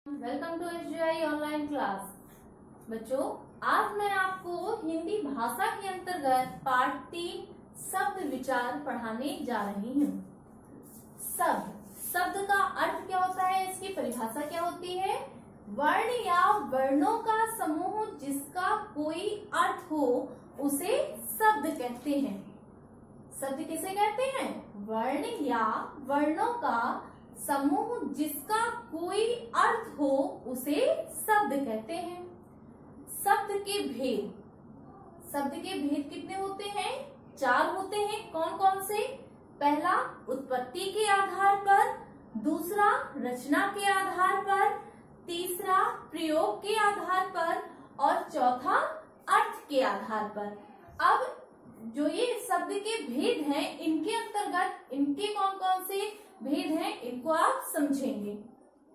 Welcome to SGI online class. बच्चों, आज मैं आपको हिंदी भाषा के अंतर्गत पाठ 3 शब्द विचार पढ़ाने जा रही हूँ। शब्द का अर्थ क्या होता है, इसकी परिभाषा क्या होती है? वर्ण या वर्णों का समूह जिसका कोई अर्थ हो उसे शब्द कहते हैं। शब्द किसे कहते हैं? वर्ण या वर्णों का समूह जिसका कोई अर्थ हो उसे शब्द कहते हैं। शब्द के भेद कितने होते हैं? 4 होते हैं। कौन कौन से? पहला, उत्पत्ति के आधार पर, दूसरा, रचना के आधार पर, तीसरा, प्रयोग के आधार पर और चौथा, अर्थ के आधार पर। अब जो ये शब्द के भेद हैं, इनके अंतर्गत इनके कौन कौन से भेद हैं, इनको आप समझेंगे।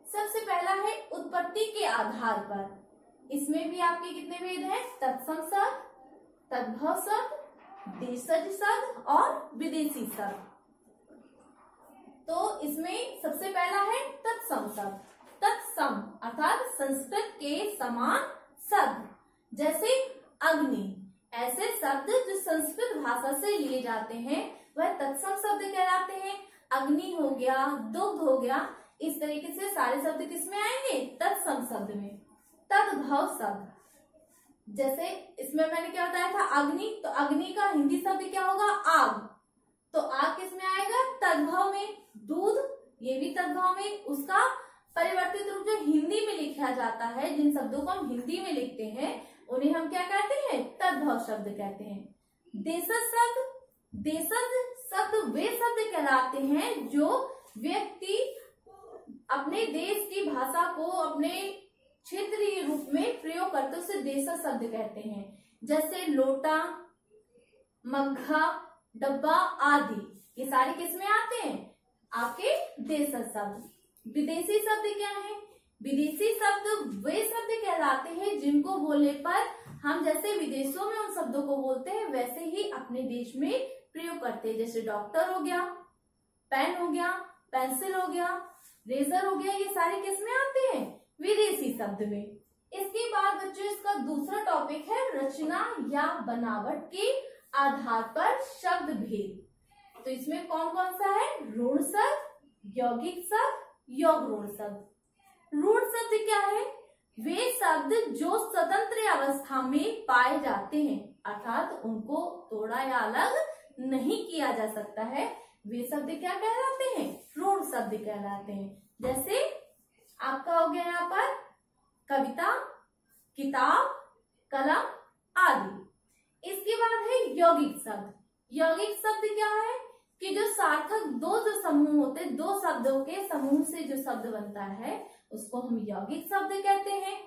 सबसे पहला है उत्पत्ति के आधार पर। इसमें भी आपके कितने भेद हैं? तत्सम शब्द, तद्भव शब्द, देशज शब्द और विदेशी शब्द। तो इसमें सबसे पहला है तत्सम शब्द। तत्सम अर्थात संस्कृत के समान शब्द, जैसे अग्नि। ऐसे शब्द जो संस्कृत भाषा से लिए जाते हैं वह तत्सम शब्द कहलाते हैं। अग्नि हो गया, दुग्ध हो गया, इस तरीके से सारे शब्द किसमें आएंगे? तत्सम शब्द में। तद्भव शब्द, जैसे इसमें मैंने क्या बताया था? अग्नि, तो अग्नि का हिंदी शब्द क्या होगा? आग। तो आग किसमें आएगा? तद्भव में। दूध, ये भी तद्भव में। उसका परिवर्तित रूप जो हिंदी में लिखा जाता है, जिन शब्दों को हम हिंदी में लिखते हैं उन्हें हम क्या कहते हैं? तद्भव शब्द कहते हैं। देशज शब्द वे शब्द कहलाते हैं जो व्यक्ति अपने देश की भाषा को अपने क्षेत्रीय रूप में प्रयोग करते उसे देशज शब्द कहते हैं। जैसे लोटा, मग्घा, डब्बा आदि, ये सारे किसमें आते हैं? आपके देशज शब्द। विदेशी शब्द क्या है? विदेशी शब्द वे शब्द कहलाते हैं जिनको बोलने पर हम जैसे विदेशों में उन शब्दों को बोलते हैं वैसे ही अपने देश में प्रयोग करते हैं। जैसे डॉक्टर हो गया, पेन हो गया, पेंसिल हो गया, रेजर हो गया, ये सारे किसमें आते हैं? विदेशी शब्द में। इसके बाद बच्चों इसका दूसरा टॉपिक है रचना या बनावट के आधार पर शब्द भेद। तो इसमें कौन कौन सा है? रूढ़ शब्द, यौगिक शब्द, योग रूढ़ शब्द। रूढ़ शब्द क्या है? वे शब्द जो स्वतंत्र अवस्था में पाए जाते हैं, अर्थात उनको तोड़ा या अलग नहीं किया जा सकता है, वे शब्द क्या कहलाते हैं? रूढ़ शब्द कहलाते हैं। जैसे आपका हो गया यहाँ पर कविता, किताब, कलम आदि। इसके बाद है यौगिक शब्द। यौगिक शब्द क्या है? कि जो सार्थक जो समूह होते हैं, 2 शब्दों के समूह से जो शब्द बनता है उसको हम यौगिक शब्द कहते हैं।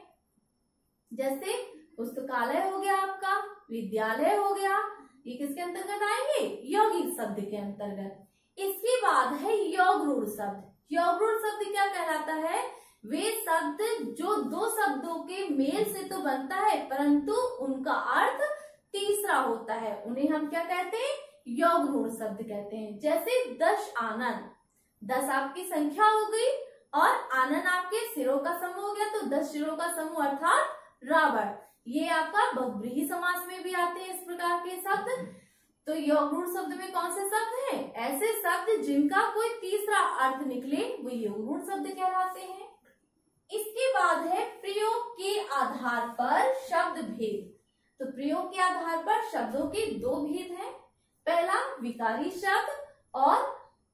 जैसे पुस्तकालय हो गया आपका, विद्यालय हो गया, ये किसके अंतर्गत आएंगे? यौगिक शब्द के अंतर्गत। इसके बाद है योग रूढ़ शब्द। योग रूढ़ शब्द क्या कहलाता है? वे शब्द जो 2 शब्दों के मेल से तो बनता है परंतु उनका अर्थ तीसरा होता है, उन्हें हम क्या कहते हैं? योग रूढ़ शब्द कहते हैं। जैसे 10 आनन, 10 आपकी संख्या हो गई और आनन आपके सिरों का समूह हो गया, तो 10 सिरों का समूह अर्थात रावण। ये आपका बहुब्रीहि समास में भी आते हैं इस प्रकार के शब्द। तो योग रूढ़ शब्द में कौन से शब्द हैं? ऐसे शब्द जिनका कोई तीसरा अर्थ निकले वो योग रूढ़ शब्द कहलाते हैं। इसके बाद है प्रयोग के आधार पर शब्द भेद। तो प्रयोग के आधार पर शब्दों के 2 भेद हैं। पहला विकारी शब्द और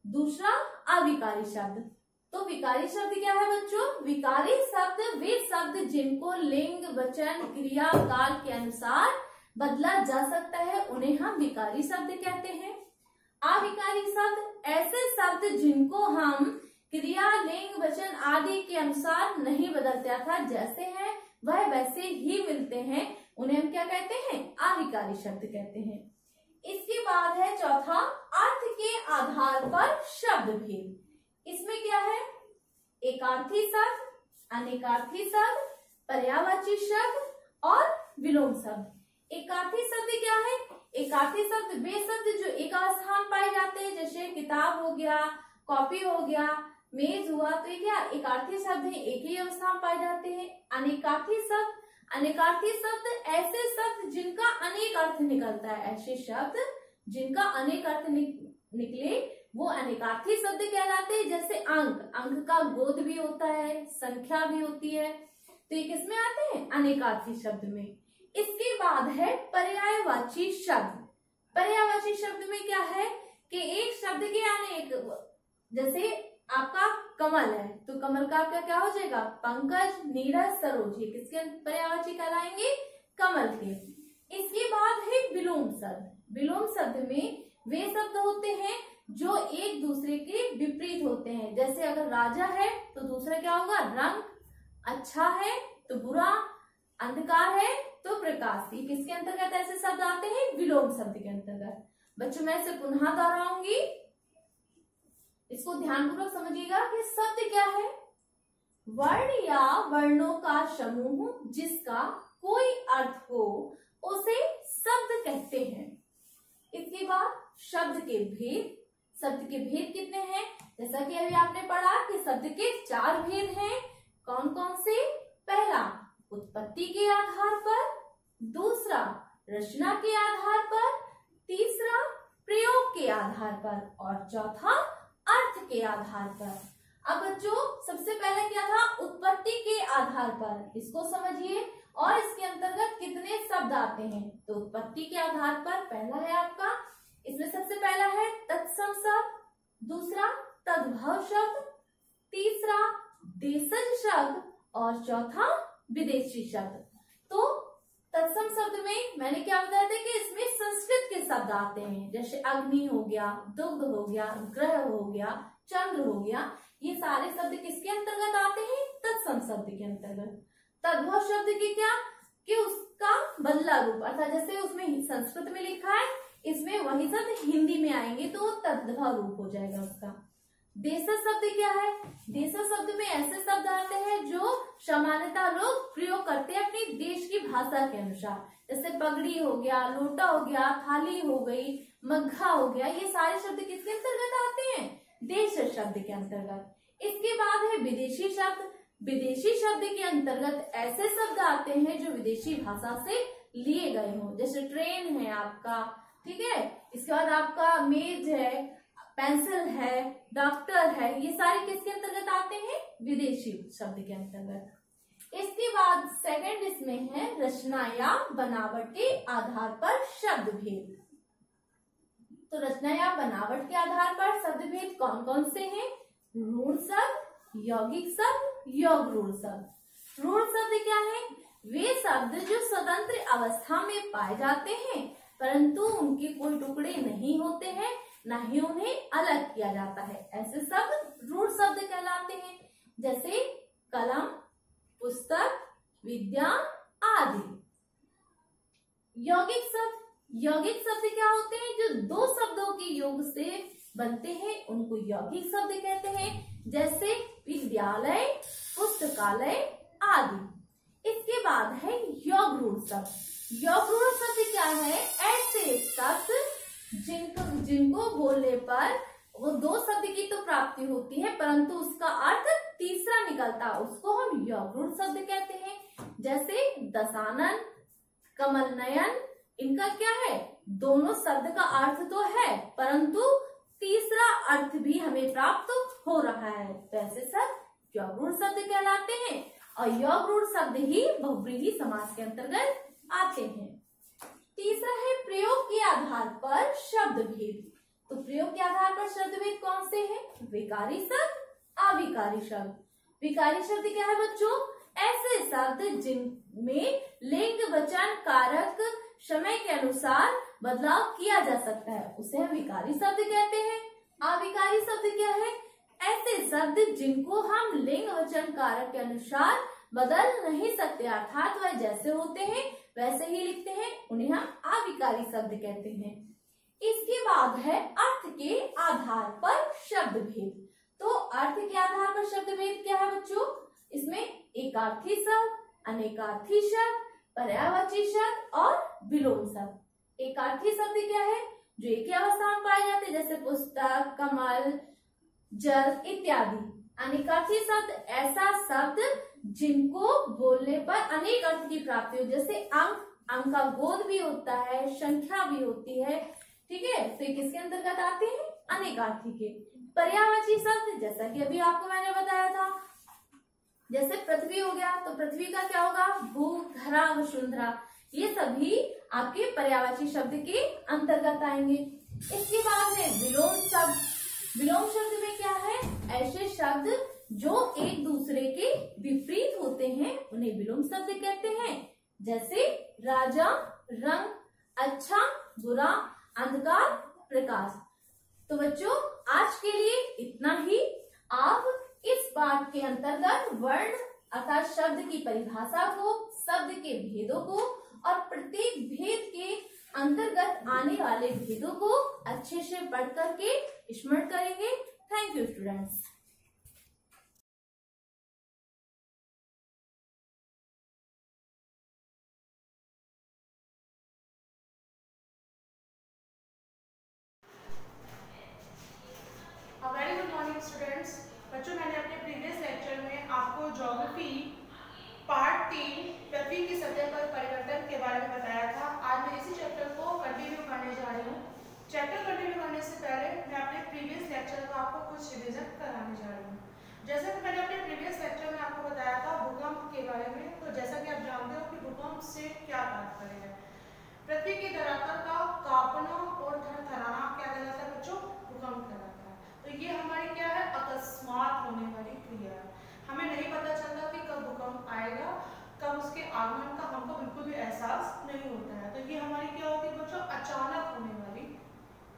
दूसरा अविकारी शब्द। तो विकारी शब्द क्या है बच्चों? विकारी शब्द वे शब्द जिनको लिंग, वचन, क्रिया, काल के अनुसार बदला जा सकता है, उन्हें हम विकारी शब्द कहते हैं। अविकारी शब्द ऐसे शब्द जिनको हम क्रिया, लिंग, वचन आदि के अनुसार नहीं बदलते, अर्थात जैसे हैं वह वैसे ही मिलते हैं, उन्हें हम क्या कहते हैं? अविकारी शब्द कहते हैं। इसके बाद है चौथा अर्थ के आधार पर शब्द भेद। इसमें क्या है? एकार्थी शब्द, अनेकार्थी शब्द, पर्यायवाची शब्द और विलोम शब्द। एकार्थी शब्द क्या है? एकार्थी शब्द वे शब्द जो एक स्थान पाए जाते हैं, जैसे किताब हो गया, कॉपी हो गया, मेज हुआ तो ये क्या एकार्थी शब्द है, एक ही अवस्था में पाए जाते हैं। अनेकार्थी शब्द, अनेकार्थी शब्द ऐसे शब्द जिनका अनेक अर्थ निकलता है, ऐसे शब्द जिनका अनेक अर्थ निकले वो अनेकार्थी शब्द कहलाते हैं। जैसे अंक, अंक का गोद भी होता है, संख्या भी होती है, तो ये किसमें आते हैं, अनेकार्थी शब्द में। इसके बाद है पर्यायवाची शब्द। पर्यायवाची शब्द में क्या है कि एक शब्द के अनेक, जैसे आपका कमल है तो कमल का आपका क्या हो जाएगा, पंकज, नीरज, सरोज, ये किसके पर्यायवाची कहलाएंगे, कमल के। इसके बाद है विलोम शब्द। विलोम शब्द में वे शब्द होते हैं जो एक दूसरे के विपरीत होते हैं। जैसे अगर राजा है तो दूसरा क्या होगा, रंग, अच्छा है तो बुरा, अंधकार है तो प्रकाश। ये किसके अंतर्गत ऐसे शब्द आते हैं, विलोम शब्द के अंतर्गत। बच्चों मैं इसे पुनः दोहराऊंगी, इसको ध्यानपूर्वक समझिएगा कि शब्द क्या है, वर्ण या वर्णों का समूह जिसका कोई अर्थ हो उसे शब्द कहते हैं। इसके बाद शब्द के भेद। शब्द के भेद कितने हैं, जैसा कि अभी आपने पढ़ा कि शब्द के 4 भेद हैं। कौन कौन से, पहला उत्पत्ति के आधार पर, दूसरा रचना के आधार पर, तीसरा प्रयोग के आधार पर और चौथा अर्थ के आधार पर। अब बच्चों सबसे पहले क्या था, उत्पत्ति के आधार पर, इसको समझिए और इसके अंतर्गत कितने शब्द आते हैं। तो उत्पत्ति के आधार पर पहला है आपका, इसमें सबसे पहला है तत्सम शब्द, दूसरा तद्भव शब्द, तीसरा देशज शब्द और चौथा विदेशी शब्द। तो तत्सम शब्द में मैंने क्या बताया था कि इसमें संस्कृत के शब्द आते हैं, जैसे अग्नि हो गया, दुग्ध हो गया, ग्रह हो गया, चंद्र हो गया, ये सारे शब्द किसके अंतर्गत आते हैं, तत्सम शब्द के अंतर्गत। तद्भव शब्द की क्या कि उसका बदला रूप, अर्थात जैसे उसमें संस्कृत में लिखा है इसमें वही शब्द हिंदी में आएंगे तो तद्भव रूप हो जाएगा उसका। देशज शब्द क्या है, देशज शब्द में ऐसे शब्द आते हैं जो सामान्यतः लोग प्रयोग करते हैं अपनी देश की भाषा के अनुसार, जैसे पगड़ी हो गया, लोटा हो गया, थाली हो गई, मग्घा हो गया, ये सारे शब्द किसके अंतर्गत आते हैं, देशज शब्द के अंतर्गत। इसके बाद है विदेशी शब्द। विदेशी शब्द के अंतर्गत ऐसे शब्द आते हैं जो विदेशी भाषा से लिए गए हों, जैसे ट्रेन है आपका, ठीक है, इसके बाद आपका मेज है, पेंसिल है, डॉक्टर है, ये सारे किसके अंतर्गत आते हैं, विदेशी शब्द के अंतर्गत। इसके बाद सेकंड इसमें है रचना या बनावट के आधार पर शब्द भेद। तो रचना या बनावट के आधार पर शब्द भेद कौन कौन से हैं, रूढ़ शब्द, यौगिक शब्द, योग रूढ़ शब्द। रूढ़ शब्द क्या है, वे शब्द जो स्वतंत्र अवस्था में पाए जाते हैं परंतु उनके कोई टुकड़े नहीं होते हैं, न ही उन्हें अलग किया जाता है, ऐसे शब्द रूढ़ शब्द कहलाते हैं। जैसे कलम, पुस्तक, विद्या आदि। यौगिक शब्द, यौगिक शब्द क्या होते हैं, जो 2 शब्दों के योग से बनते हैं उनको यौगिक शब्द कहते हैं, जैसे विद्यालय, पुस्तकालय आदि। इसके बाद है योग रूढ़ शब्द। योग रूढ़ शब्द क्या है, ऐसे शब्द जिनको बोलने पर वो 2 शब्द की तो प्राप्ति होती है परंतु उसका अर्थ तीसरा निकलता है, उसको हम योग रूढ़ शब्द कहते हैं। जैसे दशानन, कमल नयन, इनका क्या है, दोनों शब्द का अर्थ तो है परंतु तीसरा अर्थ भी हमें प्राप्त हो रहा है, तो ऐसे शब्द योग रूढ़ शब्द कहलाते हैं और योग रूढ़ शब्द ही बहुव्रीहि समास के अंतर्गत आते हैं। तीसरा है प्रयोग के आधार पर शब्द भेद। तो प्रयोग के आधार पर शब्द भेद कौन से हैं, विकारी शब्द, अविकारी शब्द। विकारी शब्द क्या है बच्चों, ऐसे शब्द जिनमें लिंग, वचन, कारक समय के अनुसार बदलाव किया जा सकता है, उसे हम विकारी शब्द कहते हैं। अविकारी शब्द क्या है, ऐसे शब्द जिनको हम लिंग, वचन, कारक के अनुसार बदल नहीं सकते, अर्थात वह जैसे होते हैं वैसे ही लिखते हैं, उन्हें हम अविकारी शब्द कहते हैं। इसके बाद है अर्थ के आधार पर शब्द भेद। तो अर्थ के आधार पर शब्द भेद क्या है बच्चों, इसमें एकार्थी शब्द, अनेकार्थी शब्द, पर्यायवाची शब्द और विलोम शब्द। एकार्थी शब्द क्या है, जो एक ही अवस्था में पाए जाते हैं, जैसे पुस्तक, कमल, जल इत्यादि। अनेकार्थी शब्द ऐसा शब्द जिनको बोलने पर अनेक अर्थ की प्राप्ति हो, जैसे अंक, अंक का बोध भी होता है, संख्या भी होती है, ठीक है, तो ये किसके अंतर्गत आते हैं? अनेकार्थी के। पर्यायवाची शब्द जैसा कि अभी आपको मैंने बताया था, जैसे पृथ्वी हो गया, तो पृथ्वी का क्या होगा? भू, धरा, वसुंधरा, ये सभी आपके पर्यायवाची शब्द के अंतर्गत आएंगे। इसके बाद है विलोम शब्द। विलोम शब्द में क्या है? ऐसे शब्द जो एक दूसरे के विपरीत होते हैं उन्हें विलोम शब्द कहते हैं, जैसे राजा, रंग, अच्छा, बुरा, अंधकार, प्रकाश। तो बच्चों आज के लिए इतना ही। आप इस पाठ के अंतर्गत वर्ण अर्थात शब्द की परिभाषा को, शब्द के भेदों को और प्रत्येक भेद के अंतर्गत आने वाले भेदों को अच्छे से पढ़ करके स्मरण करेंगे। Thank you students. Very good morning students. बच्चों मैंने अपने प्रीवियस लेक्चर में आपको ज्योग्राफी पार्ट 3 पृथ्वी की सतह पर परिवर्तन के बारे में बताया था। आज मैं इसी चैप्टर को कंटिन्यू करने जा रही हूँ। चैप्टर कंटिन्यू करने से पहले मैं अपने प्रीवियस लेक्चर का आपको कुछ रिविजन कराने जा रही हूँ। जैसा कि मैंने अपने प्रीवियस लेक्चर में आपको बताया था भूकंप के बारे में, तो जैसा कि आप जानते हो कि भूकंप से क्या तात्पर्य है? पृथ्वी की धरातल का कांपना और थरथराना क्या कहलाता है बच्चों? भूकंप कहलाता है। तो ये हमारी क्या है? अकस्मात होने वाली क्रिया है। हमें नहीं पता चलता कि कब भूकंप आएगा, कब उसके आगमन का हमको बिल्कुल भी एहसास नहीं होता है। तो ये हमारी क्या होती है बच्चों? अचानक होने वाली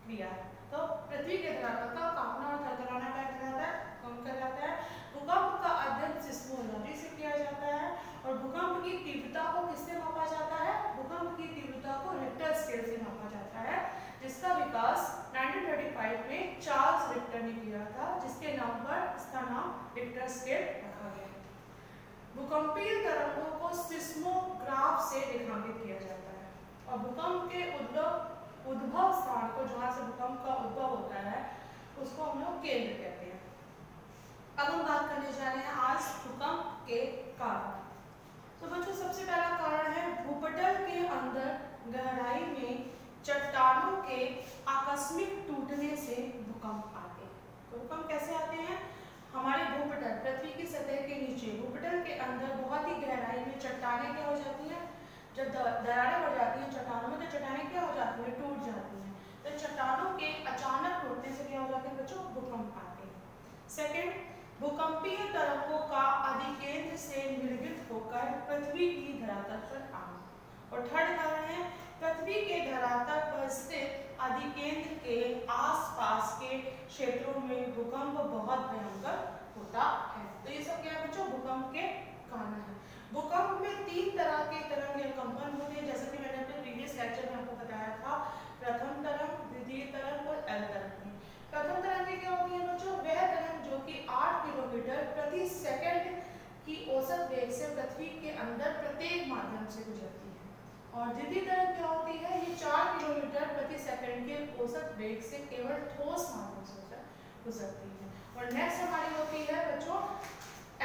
क्रिया है। तो पृथ्वी के धरातल का कांपना और थरथराना क्या कहलाता है? भूकंप कहलाता है। भूकंप का अध्ययन सिस्मोलॉजी से किया जाता है। और भूकंप की तीव्रता को किससे मापा जाता है? भूकंप की तीव्रता को रिक्टर स्केल से मापा जाता है, जिसका विकास 1935 में चार्ल्स रिक्टर ने किया था, जिसके नाम पर इसका नाम रिक्टर स्केल रखा गया। भूकंपीय तरंगों को सिस्मोग्राफ से रेखांकित किया जाता है और भूकंप के उद्भव स्थान को, जहां से भूकंप का उद्भव होता है, उसको हम लोग केंद्र कहते हैं। अब हम बात करने जा रहे हैं आज भूकंप के कारण। तो बच्चों सबसे पहला कारण है भूपटल के अंदर गहराई में चट्टानों के आकस्मिक टूटने से भूकंप आते हैं। तो भूकंप कैसे आते हैं? हमारे भूपटल, पृथ्वी की सतह के नीचे भूपटल के अंदर बहुत ही गहराई में चट्टानें क्या हो जाती हैं? जब दरारें पड़ जाती हैं चट्टानों में, तो चट्टानें क्या हो जाती हैं? टूट जाती हैं। तो चट्टानों के अचानक टूटने से क्या हो जाते हैं बच्चों? भूकंप आते हैं। सेकेंड, भूकंपीय तरंगों का अधिकेंद्र से निर्गत होकर पृथ्वी की धरातल पर आना। और थर्ड कारण है पृथ्वी के धरातल पर स्थित अधिकेंद्र के आसपास के क्षेत्रों में भूकंप बहुत भयंकर होता है। तो ये सब क्या है बच्चों? भूकंप के कारण है। भूकंप में 3 तरह के तरंग या कंपन होते हैं, जैसा कि मैंने अपने प्रीवियस लेक्चर में आपको बताया था। प्रथम तरंग, द्वितीय तरंग और एल तरंग। प्रथम तरंग क्या होती है बच्चों? वह तरंग जो कि 8 किलोमीटर प्रति सेकंड की औसत वेग से पृथ्वी के अंदर प्रत्येक माध्यम से गुजरती है। और द्वितीय तरंग क्या होती है? ये 4 किलोमीटर प्रति सेकंड के औसत वेग से केवल ठोस माध्यम से गुजरती है। और नेक्स्ट हमारी होती है बच्चों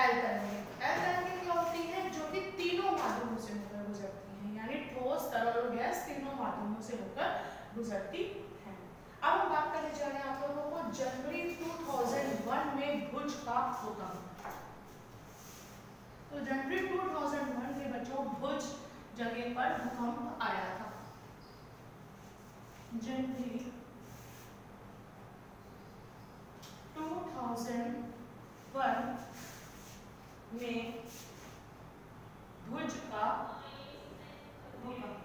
एल तरंग। एल तरंग क्या होती है? जो कि तीनों माध्यमों से होकर गुजरती है, यानी ठोस, तरल और गैस तीनों माध्यमों से होकर गुजरती है। अब हम बात करने जा रहे हैं आप लोगों को जनवरी 2001 में भुज का भूकंप। तो जनवरी 2001 में बच्चों भुज जगह पर भूकंप आया था। जनवरी 2001 में भुज का भूकंप।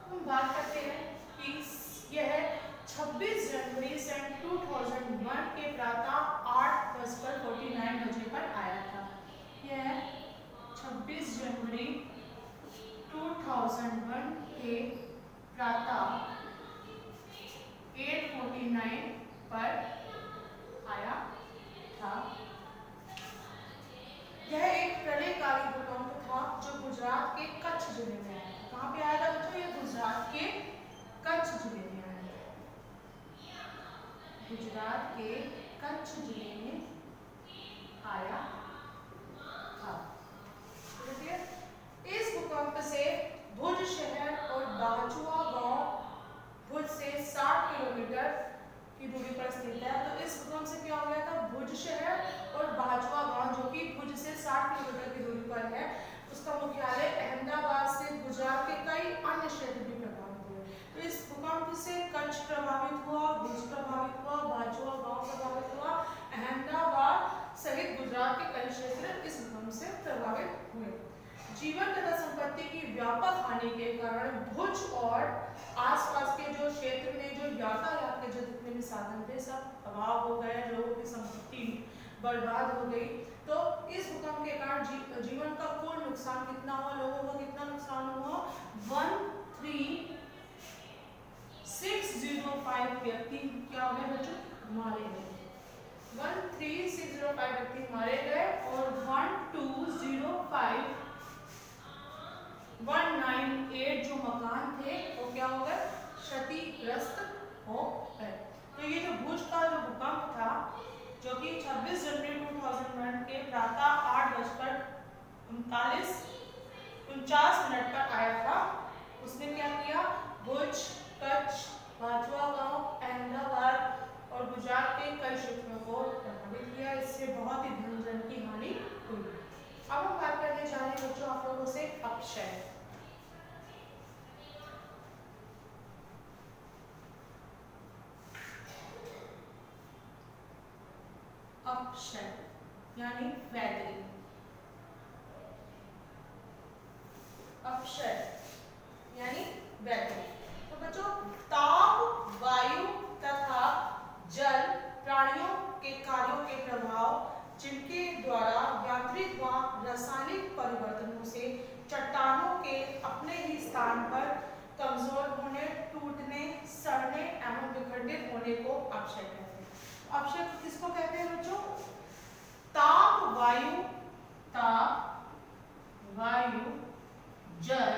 हम बात करते हैं कि यह 26 जनवरी सन 2001 के प्रातः 8:49 बजे पर आया था। यह 26 जनवरी 2001 के प्रातः 8:49 पर आया था। यह एक प्रलयकारी भूकंप था जो गुजरात के कच्छ जिले में आया था। कहाँ पे आया था बच्चों? ये गुजरात के कच्छ जिले में आया था। गुजरात के कच्छ जिले में आया था। इस भूकंप से भुज शहर और बाजुआ गांव भुज से 60 किलोमीटर की दूरी पर स्थित है। तो इस भूकंप से क्या हो गया था, भुज शहर और बाजुआ गांव जो कि भुज से 60 किलोमीटर की दूरी पर है, उसका मुख्यालय अहमदाबाद से गुजरात के कई अन्य क्षेत्र भी प्रभावित हुए। तो इस भूकंप से कच्छ प्रभावित हुआ, भुज प्रभावित हुआ, बाजुआ गांव प्रभावित हुआ, अहमदाबाद सहित गुजरात के कई क्षेत्र इस भूकंप से प्रभावित हुए। जीवन तथा संपत्ति की व्यापक हानि के कारण भुज और आसपास के जो क्षेत्र में जो यातायात के जो जितने भी साधन थे सब तबाह हो गए, लोगों की संपत्ति बर्बाद हो गई। तो इस भूकंप के कारण जीवन का कुल नुकसान कितना हुआ, लोगों का कितना नुकसान हुआ, 13,605 व्यक्ति क्या हो गए बच्चों, मारे गए। 13,605 व्यक्ति मारे गए और 198 जो मकान थे वो क्या हो गए, क्षतिग्रस्त हो गए। तो ये जो भुज का जो भूकंप था जो कि 26 जनवरी 2001 के प्रातः 8:49 पर आया था, उसने क्या किया, भुज, कच्छ, बाजुआ गांव, अहमदाबाद और गुजरात के कई क्षेत्रों को प्रभावित किया। इससे बहुत ही धन की हानि हुई। अब हम बात करने जा रहे हैं बच्चों आप लोगों से अपक्षय। अपक्षय यानी वैदरी। अपक्षय यानी वैदरी। तो बच्चों ताप, वायु तथा जल प्राणियों के कार्यों के प्रभाव जिनके द्वारा यांत्रिक व रासायनिक परिवर्तनों से चट्टानों के अपने ही स्थान पर कमजोर होने, टूटने, सड़ने एवं विखंडित होने को अपक्षय कहते हैं। अपक्षय किसको कहते हैं बच्चों, ताप, वायु, जल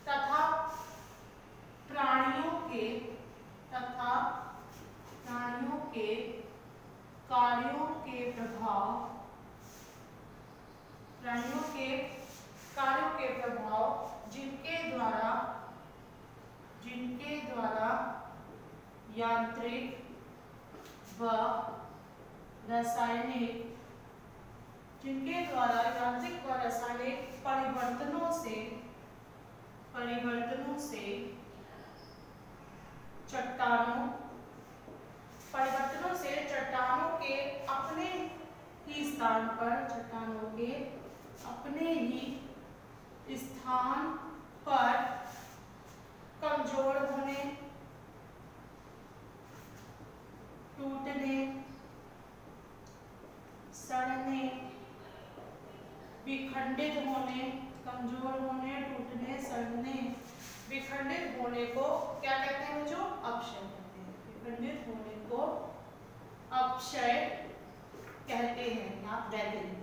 तथा प्राणियों के कार्यों के प्रभाव जिनके द्वारा यांत्रिक व रासायनिक परिवर्तनों से चट्टानों के अपने ही स्थान पर कमजोर होने, टूटने, सड़ने, विखंडित होने, कमजोर होने, टूटने, सड़ने, विखंडित होने को क्या कहते हैं बच्चों, अपक्षय कहते हैं। विखंडित होने को अपक्षय कहते हैं या weathering.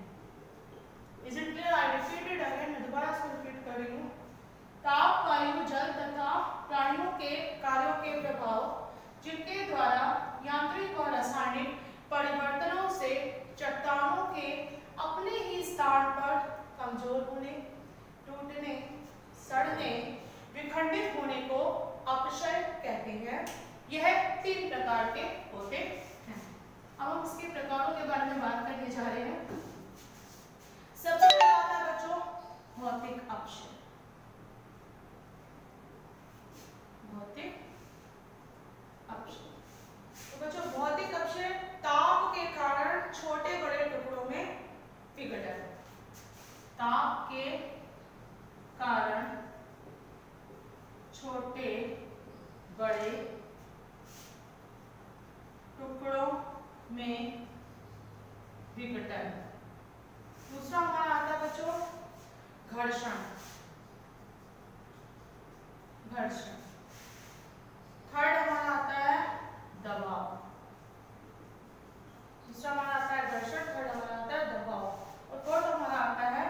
Is it clear? I repeat it again, मैं दोबारा इसको रिपीट कर रही हूँ। ताप, वायु, जल तथा प्राणियों के कार्यों के प्रभाव जिनके द्वारा यांत्रिक और रासायनिक परिवर्तनों से चट्टानों के अपने ही स्थान पर कमजोर होने, टूटने, सड़ने, विखंडित होने को अपक्षय कहते हैं। यह 3 प्रकार के होते हैं। अब हम इसके प्रकारों के बारे में बात करने जा रहे हैं। सबसे पहला आता है बच्चों भौतिक अपक्षय। तो बच्चों भौतिक अपक्षय ताप के कारण छोटे बड़े टुकड़ों में विघटन। ताप के कारण छोटे बड़े टुकड़ों में विघटन। दूसरा हमारा आता है बच्चों घर्षण। थर्ड हमारा आता है दबाव। दूसरा हमारा आता है घर्षण, थर्ड हमारा आता है दबाव और फोर्थ हमारा आता है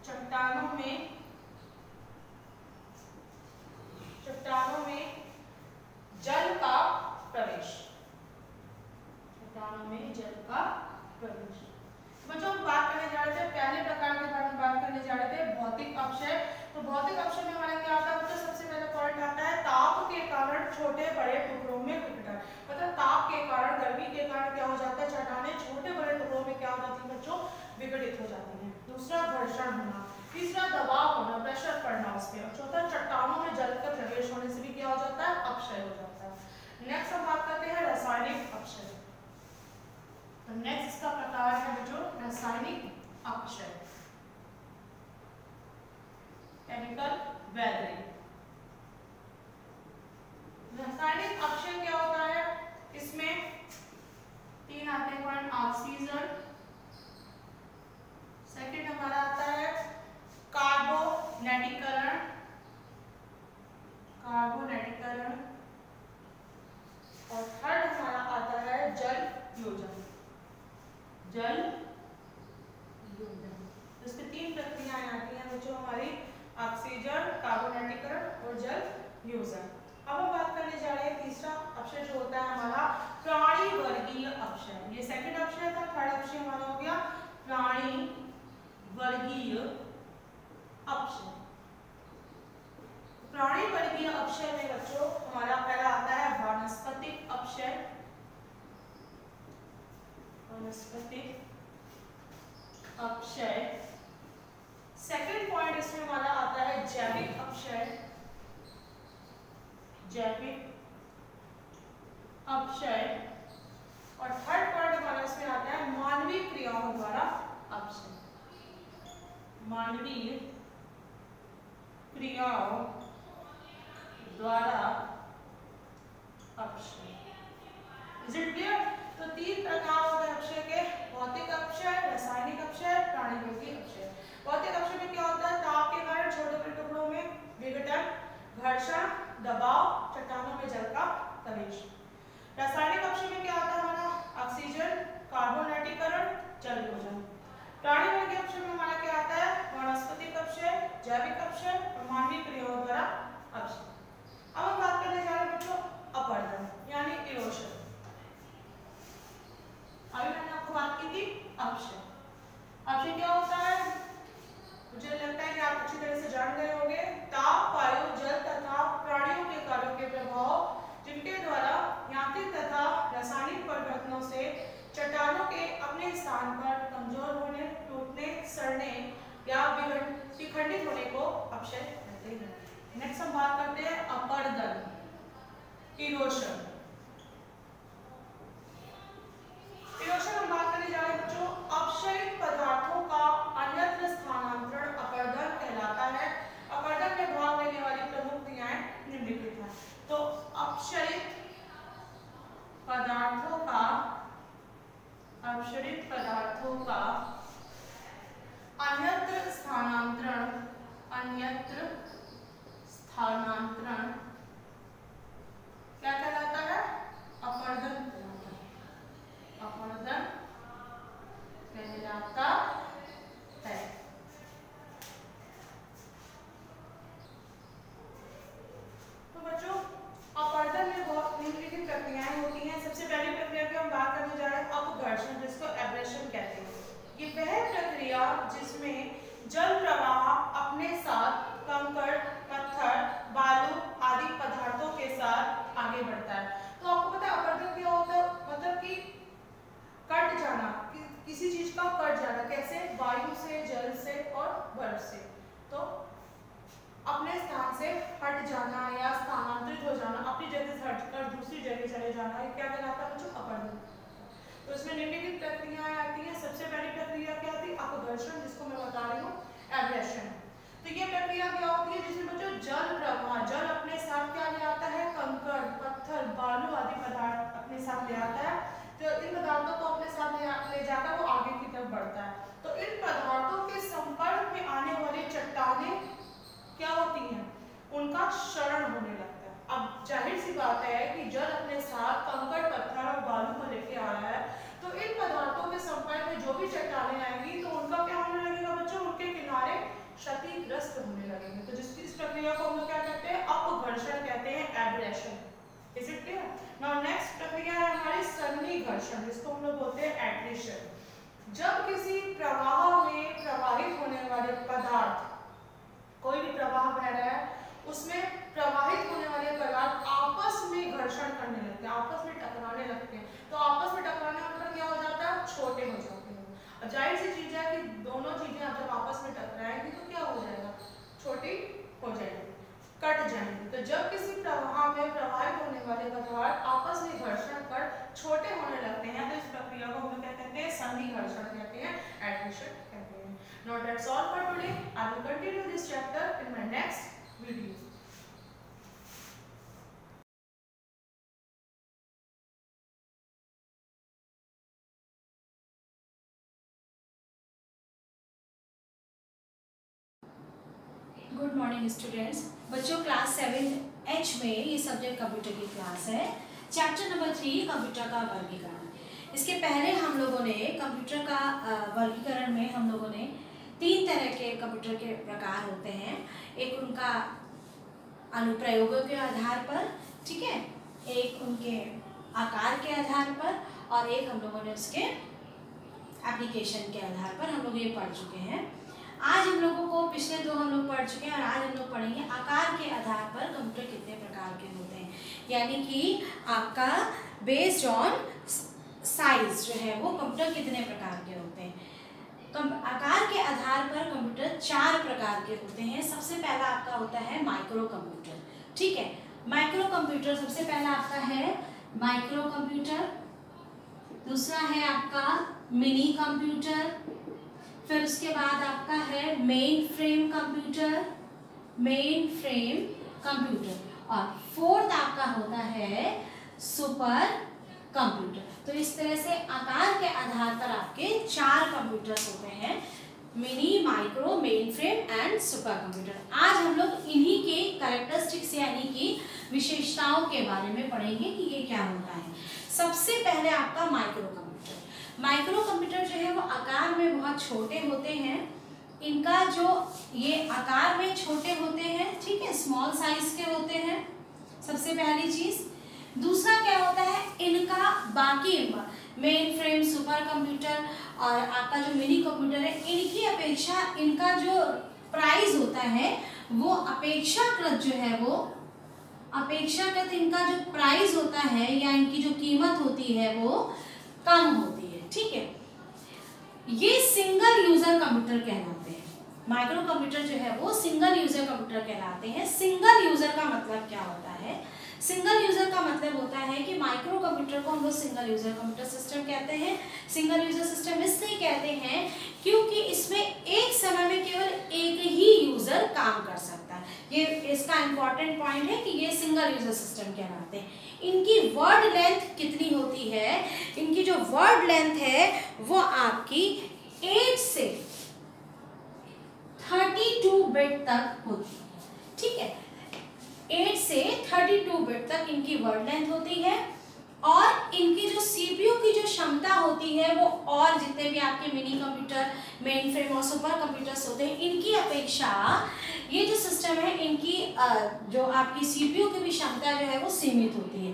चट्टानों में जल का प्रवेश। भौतिक अपक्षय। तो भौतिक अपक्षय में हमारा क्या आता है बच्चों, सबसे पहला पॉइंट आता है ताप के कारण छोटे बड़े टुकड़ों में विघटन। मतलब ताप के कारण, गर्मी के कारण क्या हो जाता है, चट्टानें छोटे बड़े टुकड़ों में क्या हो जाती है बच्चों, विघटित हो जाती है। दूसरा घर्षण होना, तीसरा दबाव होना, प्रेशर पड़ना उस पर, और चौथा चट्टानों में जल का प्रवेश होने से भी क्या हो जाता है, अपक्षय हो जाता है। नेक्स्ट हम बात करते हैं रासायनिक अपक्षय। तो नेक्स्ट इसका प्रकार है बच्चों रासायनिक अपक्षय, केमिकल वेदरिंग। रासायनिक अपक्षय क्या होता है, इसमें तीन आते हैं पॉइंट, ऑक्सीजन, सेकंड हमारा आता है कार्बोनेटिकरण, और थर्ड हमारा आता है जल योजन। इसमें तीन प्रक्रियाएं आती हैं बच्चों हमारी, ऑक्सीजन, कार्बोनेटिकरण और जल योजन। अब हम बात करने जा रहे हैं तीसरा अपक्षय जो होता है हमारा प्राणी वर्गीय अपक्षय। ये सेकंड अपक्षय था, थर्ड अपक्षय हमारा हो गया प्राणी वर्गीय अपक्षय। प्राणी वर्गीय अपक्षय में बच्चों हमारा पहला आता है वानस्पतिक अपक्षय, सेकंड पॉइंट इसमें हमारा आता है जैविक अपक्षय, और थर्ड पॉइंट हमारा इसमें आता है मानवीय क्रियाओं द्वारा अपक्षय, इज इट क्लियर? तो तीन प्रकार होते हैं अपक्षय के, भौतिक अपक्षय, रासायनिक अपक्षय, प्राणीवर्गीय अपक्षय। भौतिक अपक्षय में क्या होता है, ताप के कारण छोटे बड़े टुकड़ों में विघटन, घर्षण, दबाव, चट्टानों में जल का प्रवेश। रासायनिक अपक्षय में क्या आता है हमारा ऑक्सीजन, कार्बोनेटिकरण, जल योजन। प्राणीवर्गीय अपक्षय में हमारा क्या आता है वनस्पतिक अपक्षय, जैविक अपक्षय और मानवीय क्रियाओं द्वारा अपक्षय। अब हम बात करने जा रहे हैं बच्चों अपवर्तन यानी इरोशन। अभी मैंने आपको बात की थी अपक्षय। अपक्षय क्या होता है, मुझे लगता है कि आप अच्छी तरह से जान गए होंगे। ताप, वायु, जल तथा प्राणियों के कार्यों के प्रभाव जिनके द्वारा यांत्रिक तथा रासायनिक परिवर्तनों से चट्टानों के अपने स्थान पर कमजोर होने, टूटने, सड़ने या विखंडित होने को अपक्षय कहते हैं। नेक्स्ट हम बात करते हैं अपरदन, इरोशन। इरोशन हम बात करने जा रहे हैं बच्चों, अपक्षयित पदार्थों का अन्यत्र स्थानांतरण अपरदन कहलाता है। अपरदन में भाग लेने वाली प्रमुख क्रियाएं निम्नलिखित हैं। तो अपक्षयित पदार्थों का अन्यत्र स्थानांतरण क्या कहलाता है, अपरदन कहलाता है। तो बच्चों अपरदन में बहुत निम्नलिखित प्रक्रियाएं होती हैं। सबसे पहली प्रक्रिया की हम बात करने जा रहे हैं अपघर्षण, जिसको एब्रेशन कहते हैं। ये वह प्रक्रिया जिसमें जल प्रवाह अपने साथ कंकड़, पत्थर, बालू आदि पदार्थों के साथ आगे बढ़ता है। तो आपको पता है अपरदन क्या होता है, मतलब कि कट जाना, किसी चीज का कट जाना, कैसे, वायु से, जल से और बर्फ से। तो अपने स्थान से हट जाना या स्थानांतरित हो जाना, अपनी जगह से हटकर दूसरी जगह चले जाना, ये क्या कहलाता है बच्चों, अपरदन। तो इसमें निम्नलिखित प्रक्रियाएं आती हैं। सबसे पहली प्रक्रिया क्या आती है, अपघर्षण, जिसको मैं बता रही हूँ एब्रेशन। तो ये प्रक्रिया क्या होती है, जिसमें बच्चों जल प्रवाह, जल अपने साथ क्या ले आता है, कंकड़, पत्थर, बालू आदि पदार्थ अपने साथ ले आता है। तो इन पदार्थों को अपने साथ ले जाकर वो आगे की तरफ बढ़ता है। तो इन पदार्थों के संपर्क में आने वाली चट्टानें क्या होती हैं, उनका क्षरण होने लगता है। अब जाहिर सी बात है कि जल अपने साथ कंकड़, पत्थर और बालू को लेके आ रहा है, तो इन पदार्थों के संपर्क में जो भी चट्टानें आएंगी तो उनका क्या होने लगेगा बच्चों, उनके किनारे क्षतिग्रस्त होने लगेंगे। तो इस प्रक्रिया को हम लोग क्या कहते हैं, अपघर्षण कहते हैं, abrasion. Is it clear? Now next प्रक्रिया है हमारी सन्निघर्षण, जिसको हम लोग बोलते हैं एट्रिशन। जब किसी प्रवाह में प्रवाहित होने वाले पदार्थ उसमें प्रवाहित होने वाले पदार्थ आपस में घर्षण करने लगते हैं, आपस में टकराने लगते हैं। तो आपस में टकराने पर क्या हो जाता है, छोटे हो जाते हैं। और जाहिर सी चीज है कि दोनों चीजें जब आपस में टकराएंगी तो क्या हो जाएगा, छोटी हो जाएगी, कट जाएंगे। तो जब किसी प्रवाह में प्रवाहित होने वाले पदार्थ आपस में घर्षण कर छोटे होने लगते हैं तो इस प्रक्रिया को हम क्या कहते हैं, संधि घर्षण कहते हैं, एडहेशन कहते हैं। Now that's all for today. I will continue this chapter in my next video. Good morning students. बच्चों क्लास 7H में ये सब्जेक्ट कंप्यूटर की क्लास है। चैप्टर नंबर 3 कंप्यूटर का वर्गीकरण। इसके पहले हम लोगों ने कंप्यूटर का वर्गीकरण में हम लोगों ने 3 तरह के कंप्यूटर के प्रकार होते हैं। एक उनका अनुप्रयोगों के आधार पर, ठीक है, एक उनके आकार के आधार पर और एक हम लोगों ने उसके एप्लीकेशन के आधार पर हम लोग ये पढ़ चुके हैं। आज हम लोगों को पिछले 2 हम लोग पढ़ चुके हैं और आज हम लोग पढ़ेंगे आकार के आधार पर कंप्यूटर कितने प्रकार के होते हैं, यानी कि आपका बेस्ड ऑन साइज जो है वो कंप्यूटर कितने प्रकार के होते हैं। आकार के आधार पर कंप्यूटर 4 प्रकार के होते हैं। सबसे पहला आपका होता है माइक्रो कंप्यूटर, ठीक है। माइक्रो कंप्यूटर सबसे पहला आपका है माइक्रो कंप्यूटर, दूसरा है आपका मिनी कंप्यूटर, फिर उसके बाद आपका है main frame computer, main frame computer, और फोर्थ आपका होता है सुपर कंप्यूटर। तो इस तरह से आकार के आधार पर आपके 4 कंप्यूटर्स होते हैं, mini, micro, main frame and super computer. आज हम लोग इन्हीं के कैरेक्टरिस्टिक्स यानी कि विशेषताओं के बारे में पढ़ेंगे कि ये क्या होता है। सबसे पहले आपका माइक्रो कंप्यूटर। माइक्रो कंप्यूटर जो है वो आकार में बहुत छोटे होते हैं। इनका जो ये आकार में छोटे होते हैं, ठीक है, स्मॉल साइज के होते हैं, सबसे पहली चीज। दूसरा क्या होता है, इनका बाकी मेन फ्रेम, सुपर कंप्यूटर और आपका जो मिनी कंप्यूटर है, इनकी अपेक्षा इनका जो प्राइस होता है वो अपेक्षाकृत जो है वो अपेक्षाकृत इनका जो प्राइस होता है या इनकी जो कीमत होती है वो कम होती है, ठीक है। ये सिंगल यूजर कंप्यूटर कहलाते हैं। माइक्रो कंप्यूटर जो है वो सिंगल यूजर कंप्यूटर कहलाते हैं। सिंगल यूजर का मतलब क्या होता है? सिंगल यूजर का मतलब होता है कि माइक्रो कंप्यूटर को हम लोग सिंगल यूजर कंप्यूटर सिस्टम कहते हैं। सिंगल यूजर सिस्टम इसलिए कहते हैं क्योंकि इसमें एक समय में केवल एक ही यूजर काम कर सकता है। ये इसका इंपॉर्टेंट पॉइंट है कि ये सिंगल यूजर सिस्टम कहलाते हैं। इनकी वर्ड लेंथ कितनी होती है? इनकी जो वर्ड लेंथ है वो आपकी 8 से 32 बिट तक होती है, ठीक है। 8 से 32 बिट तक इनकी वर्ड लेंथ होती है और इनकी जो सीपीयू की जो क्षमता होती है वो और जितने भी आपके मिनी कंप्यूटर, मेन फ्रेम और सुपर कंप्यूटर्स होते हैं, इनकी अपेक्षा ये जो सिस्टम है इनकी जो आपकी सीपीयू की भी क्षमता जो है वो सीमित होती है।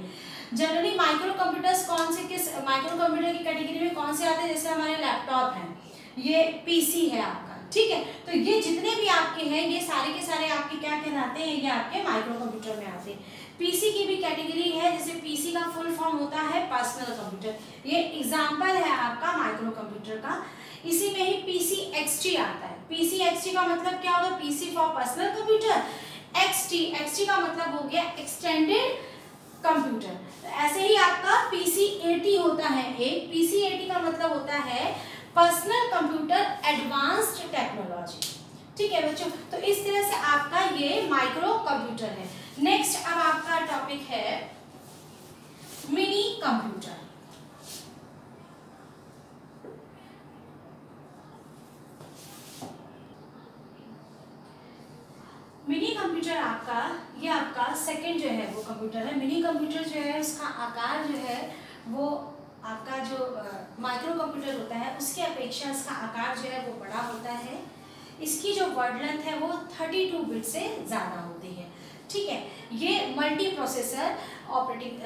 जनरली माइक्रो कंप्यूटर्स कौन से किस माइक्रो कंप्यूटर की कैटेगरी में कौन से आते हैं? जैसे हमारे लैपटॉप हैं, ये पीसी है आपका, ठीक है। तो ये जितने भी आपके हैं ये सारे के सारे आपके क्या कहलाते हैं? ये आपके माइक्रो कंप्यूटर में आते हैं। पीसी की भी कैटेगरी है, जैसे पीसी का फुल फॉर्म होता है पर्सनल कंप्यूटर। ये एग्जांपल है आपका माइक्रो कंप्यूटर का। इसी में ही पीसी एक्सटी आता है। पीसी एक्सटी का मतलब क्या होगा? PC for personal computer, XT का मतलब हो गया एक्सटेंडेड कंप्यूटर। तो ऐसे ही आपका पीसी 80 होता है। एक पीसी 80 का मतलब होता है पर्सनल कंप्यूटर एडवांस्ड टेक्नोलॉजी, ठीक है बच्चों। तो इस तरह से आपका ये माइक्रो कंप्यूटर है। नेक्स्ट अब आपका टॉपिक है मिनी कंप्यूटर। मिनी कंप्यूटर आपका ये आपका सेकंड जो है वो कंप्यूटर है। मिनी कंप्यूटर जो है उसका आकार जो है वो आपका जो माइक्रो कंप्यूटर होता है उसकी अपेक्षा इसका आकार जो है वो बड़ा होता है। इसकी जो वर्ड लेंथ है वो 32 बिट से ज़्यादा होती है, ठीक है। ये मल्टी प्रोसेसर ऑपरेटिंग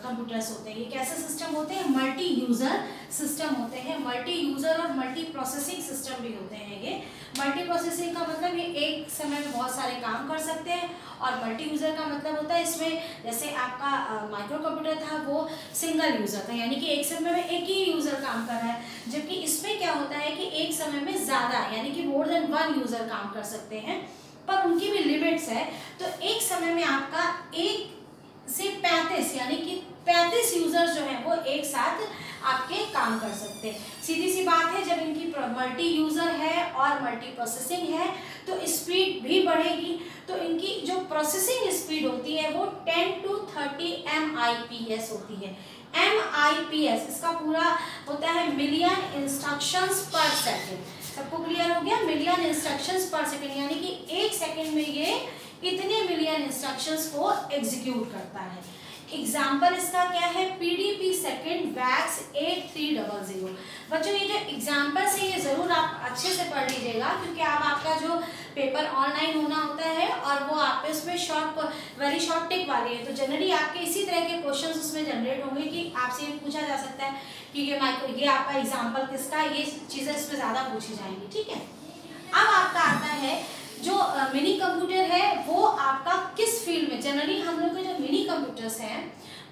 कंप्यूटर्स होते हैं। ये कैसे सिस्टम होते हैं? मल्टी यूज़र सिस्टम होते हैं। मल्टी यूज़र और मल्टी प्रोसेसिंग सिस्टम भी होते हैं। ये मल्टी प्रोसेसिंग का मतलब ये एक समय में बहुत सारे काम कर सकते हैं। और मल्टी यूज़र का मतलब होता है इसमें, जैसे आपका माइक्रो कंप्यूटर था वो सिंगल यूज़र था, यानी कि एक समय में एक ही यूज़र काम कर रहा है, जबकि इसमें क्या होता है कि एक समय में ज़्यादा, यानी कि मोर देन वन यूज़र काम कर सकते हैं, पर उनकी भी लिमिट्स है। तो एक समय में आपका 1 से 35 यानी कि 35 यूजर्स जो हैं वो एक साथ आपके काम कर सकते हैं। सीधी सी बात है, जब इनकी मल्टी यूजर है और मल्टी प्रोसेसिंग है तो स्पीड भी बढ़ेगी। तो इनकी जो प्रोसेसिंग स्पीड होती है वो 10 to 30 MIPS होती है। MIPS इसका पूरा होता है मिलियन इंस्ट्रक्शंस पर सेकेंड। सबको क्लियर हो गया? मिलियन इंस्ट्रक्शंस पर सेकेंड, यानी कि एक सेकेंड में ये इतने मिलियन इंस्ट्रक्शंस को एग्जीक्यूट करता है। एग्जाम्पल इसका क्या है? PDP second wax 8300। बच्चों ये जो एग्जाम्पल है ये जरूर आप अच्छे से पढ़ लीजिएगा, क्योंकि अब आपका जो पेपर ऑनलाइन होना होता है और वो आप उसमें वेरी शॉर्ट टिक वाली है, तो जनरली आपके इसी तरह के क्वेश्चंस उसमें जनरेट होंगे कि आपसे ये पूछा जा सकता है कि ये आपका एग्जाम्पल किसका, ये चीज़ें इसमें ज़्यादा पूछी जाएंगी। ठीक है, अब आपका आता है जो मिनी कंप्यूटर है वो आपका किस फील्ड में, जनरली हम लोग के जो मिनी कंप्यूटर्स हैं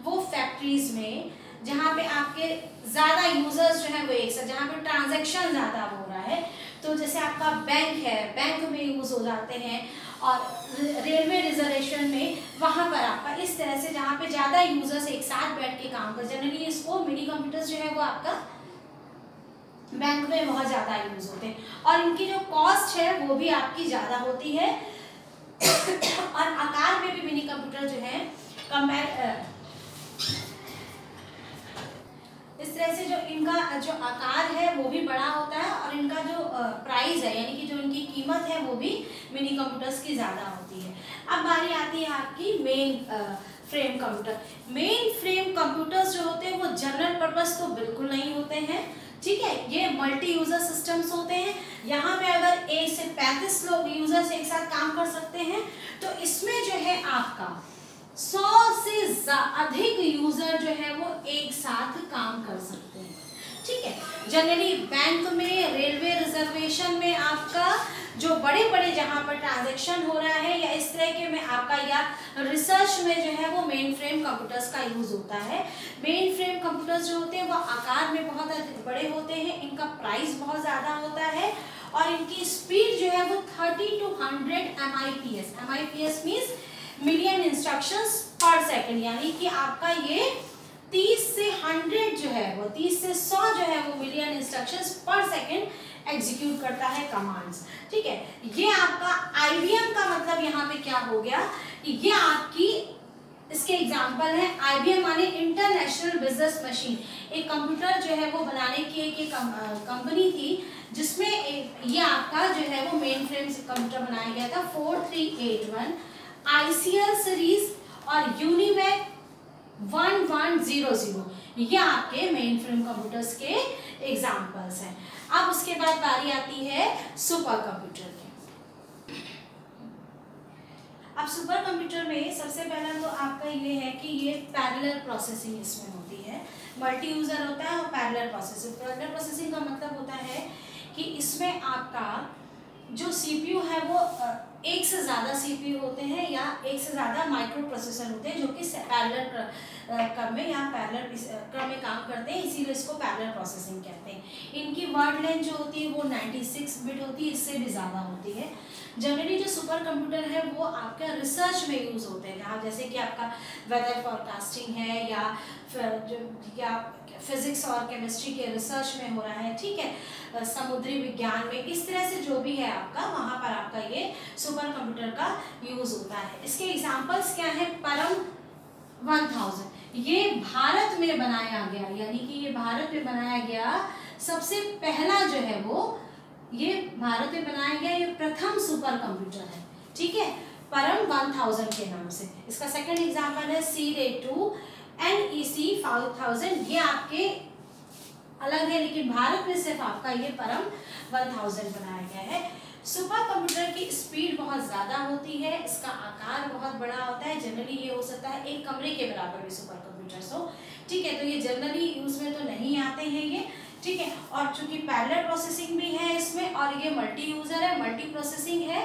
वो फैक्ट्रीज में, जहाँ पे आपके ज़्यादा यूजर्स जो है वो एक साथ, जहाँ पे ट्रांजैक्शन ज़्यादा हो रहा है, तो जैसे आपका बैंक है, बैंक में यूज़ हो जाते हैं, और रेलवे रिजर्वेशन में वहाँ पर आपका इस तरह से जहाँ पे ज़्यादा यूजर्स एक साथ बैठ के काम कर, जनरली इसको मिनी कंप्यूटर्स जो है वो आपका बैंक में बहुत ज़्यादा यूज होते हैं, और इनकी जो कॉस्ट है वो भी आपकी ज़्यादा होती है। और आकार में भी मिनी कंप्यूटर जो है इस तरह से जो इनका जो आकार है वो भी बड़ा होता है, और इनका जो प्राइस है यानी कि जो इनकी कीमत है वो भी मिनी कंप्यूटर्स की ज़्यादा होती है। अब बारी आती है आपकी main frame computer. Main frame computers जो होते हैं वो जनरल पर्पस तो बिल्कुल नहीं होते हैं। ठीक है, ये मल्टी यूजर सिस्टम्स होते हैं। यहाँ पे अगर 1 से 35 लोग यूजर्स एक साथ काम कर सकते हैं, तो इसमें जो है आपका 100 से अधिक यूजर जो है वो एक साथ काम कर सकते हैं। ठीक है, जनरली बैंक में, रेलवे रिजर्वेशन में आपका जो बड़े बड़े जहाँ पर ट्रांजैक्शन हो रहा है या इस तरह के में आपका, या रिसर्च में जो है वो मेन फ्रेम कंप्यूटर्स का यूज होता है। मेन फ्रेम कंप्यूटर्स जो होते हैं वो आकार में बहुत बड़े होते हैं, इनका प्राइस बहुत ज़्यादा होता है, और इनकी स्पीड जो है वो 30 to 100 MIPS। MIPS means million instructions पर सेकेंड, यानी कि आपका ये 30 से 100 जो है वो 30 से 100 जो है वो मिलियन इंस्ट्रक्शंस पर सेकेंड एग्जीक्यूट करता है कमांड्स। ठीक है, ये आपका IBM का मतलब यहाँ पे क्या हो गया कि ये आपकी इसके एग्जाम्पल है। IBM माने इंटरनेशनल बिजनेस मशीन, एक कंप्यूटर जो है वो बनाने की एक कंपनी थी, जिसमें ये आपका जो है वो मेन फ्रेम कंप्यूटर बनाया गया था। 4381 ICL सीरीज और यूनिवैक 1100, ये आपके मेन फ्रेम कंप्यूटर्स के एग्जाम्पल्स हैं। अब उसके बाद बारी आती है सुपर कंप्यूटर की। अब सुपर कंप्यूटर में सबसे पहला तो आपका ये है कि ये पैरेलल प्रोसेसिंग इसमें होती है। मल्टी यूजर होता है और पैरेलल प्रोसेसिंग। पैरेलल प्रोसेसिंग का मतलब होता है कि इसमें आपका जो CPU है वो एक से ज़्यादा CPU होते हैं या एक से ज़्यादा माइक्रो प्रोसेसर होते हैं, जो कि पैरेलल क्रम में या पैरेलल क्रम में काम करते हैं, इसीलिए इसको पैरेलल प्रोसेसिंग कहते हैं। इनकी वर्ड लेंथ जो होती है वो 96 बिट होती है, इससे भी ज़्यादा होती है। जनरली जो सुपर कंप्यूटर है वो आपका रिसर्च में यूज़ होते हैं, जहाँ जैसे कि आपका वेदर फोरकास्टिंग है या फिजिक्स और केमिस्ट्री के रिसर्च में हो रहा है। ठीक है, समुद्री विज्ञान में, इस तरह से जो भी है आपका, वहाँ पर आपका ये सुपर कंप्यूटर का यूज़ होता है। इसके एग्जाम्पल्स क्या है? परम 1000 ये भारत में बनाया गया, यानी कि ये भारत में बनाया गया सबसे पहला जो है वो ये भारत में बनाया गया ये प्रथम सुपर कंप्यूटर है। ठीक है, परम 1000 के नाम से। इसका सेकंड एग्जाम्पल है CRAE-2 NEC 5000, ये आपके अलग है, लेकिन भारत में सिर्फ आपका ये परम 1000 बनाया गया है। सुपर कंप्यूटर की स्पीड बहुत ज़्यादा होती है, इसका आकार बहुत बड़ा होता है। जनरली ये हो सकता है एक कमरे के बराबर भी सुपर कंप्यूटर्स हो। ठीक है, तो ये जनरली यूज में तो नहीं आते हैं ये। ठीक है, और चूंकि पैरेलल प्रोसेसिंग भी है इसमें और ये मल्टी यूजर है, मल्टी प्रोसेसिंग है,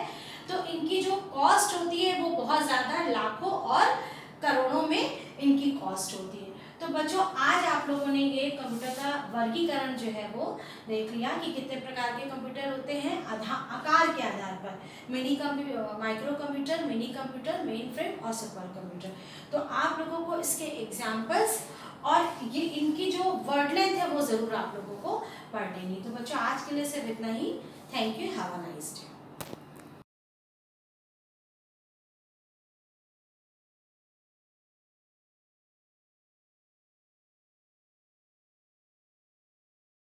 तो इनकी जो कॉस्ट होती है वो बहुत ज़्यादा लाखों और करोड़ों में इनकी कॉस्ट होती है। तो बच्चों आज आप लोगों ने ये कंप्यूटर का वर्गीकरण जो है वो देख लिया कि कितने प्रकार के कंप्यूटर होते हैं आकार के आधार पर, mini computer, micro computer, mini computer, main frame और सुपर कंप्यूटर। तो आप लोगों को इसके एग्जाम्पल्स और ये इनकी जो वर्ड लेंथ है वो ज़रूर आप लोगों को पढ़ लेनी। तो बच्चों आज के लिए सिर्फ इतना ही। Thank you, have a nice day.